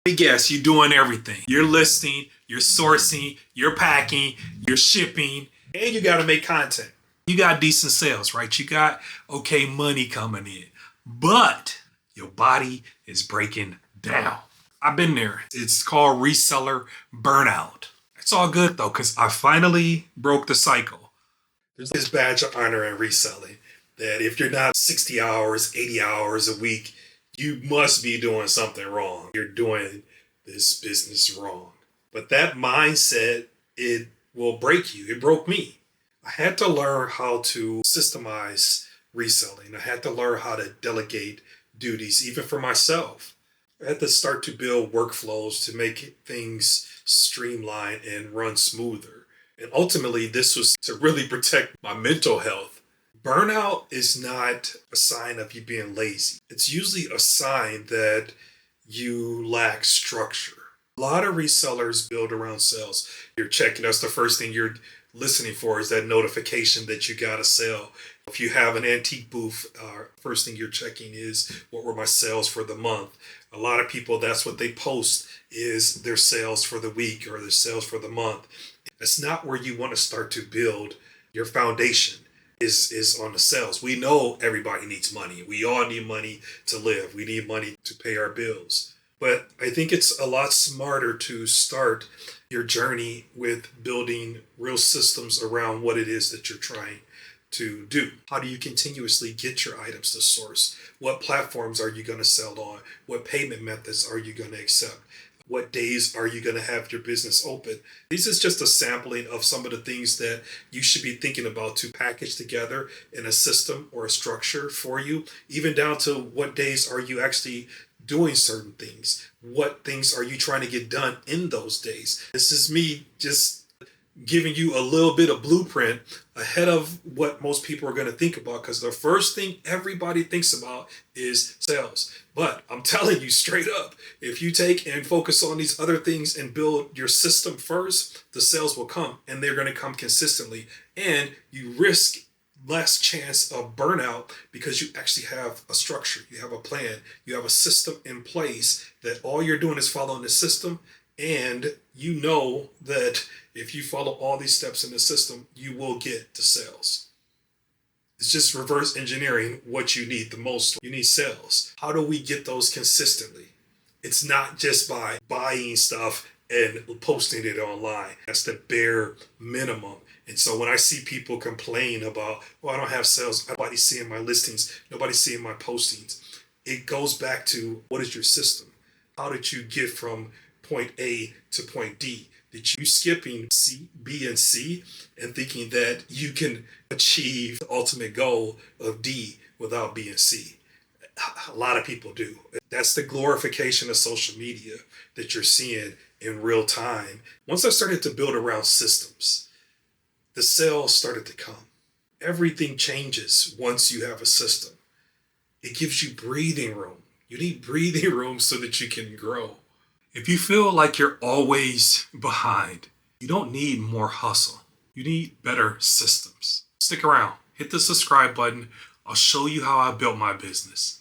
me guess, you're doing everything. You're listing, you're sourcing, you're packing, you're shipping, and you got to make content. You got decent sales, right? You got okay money coming in, but your body is breaking down. I've been there. It's called reseller burnout. It's all good though, because I finally broke the cycle. There's this badge of honor in reselling that if you're not 60 hours, 80 hours a week, you must be doing something wrong. You're doing this business wrong. But that mindset, it will break you. It broke me. I had to learn how to systemize reselling. I had to learn how to delegate duties, even for myself. I had to start to build workflows to make things streamline and run smoother. And ultimately, this was to really protect my mental health. Burnout is not a sign of you being lazy. It's usually a sign that you lack structure. A lot of resellers build around sales. You're checking, that's the first thing you're listening for is that notification that you got a sale. If you have an antique booth, first thing you're checking is what were my sales for the month. A lot of people, that's what they post is their sales for the week or their sales for the month. That's not where you want to start to build your foundation. Is on the sales. We know everybody needs money. We all need money to live. We need money to pay our bills. But I think it's a lot smarter to start your journey with building real systems around what it is that you're trying to do. How do you continuously get your items to source? What platforms are you going to sell on? What payment methods are you going to accept? What days are you going to have your business open? This is just a sampling of some of the things that you should be thinking about to package together in a system or a structure for you, even down to what days are you actually doing certain things? What things are you trying to get done in those days? This is me just giving you a little bit of blueprint ahead of what most people are going to think about, because the first thing everybody thinks about is sales. But I'm telling you straight up, if you take and focus on these other things and build your system first, the sales will come and they're going to come consistently, and you risk less chance of burnout because you actually have a structure, you have a plan, you have a system in place that all you're doing is following the system. And you know that if you follow all these steps in the system, you will get to sales. It's just reverse engineering what you need the most. You need sales. How do we get those consistently? It's not just by buying stuff and posting it online. That's the bare minimum. And so when I see people complain about, well, I don't have sales, nobody's seeing my listings, nobody's seeing my postings, it goes back to what is your system? How did you get from point A to point D? Did you skipping C, B, and C and thinking that you can achieve the ultimate goal of D without B and C? A lot of people do. That's the glorification of social media that you're seeing in real time. Once I started to build around systems, the sales started to come. Everything changes once you have a system. It gives you breathing room. You need breathing room so that you can grow. If you feel like you're always behind, you don't need more hustle. You need better systems. Stick around. Hit the subscribe button. I'll show you how I built my business.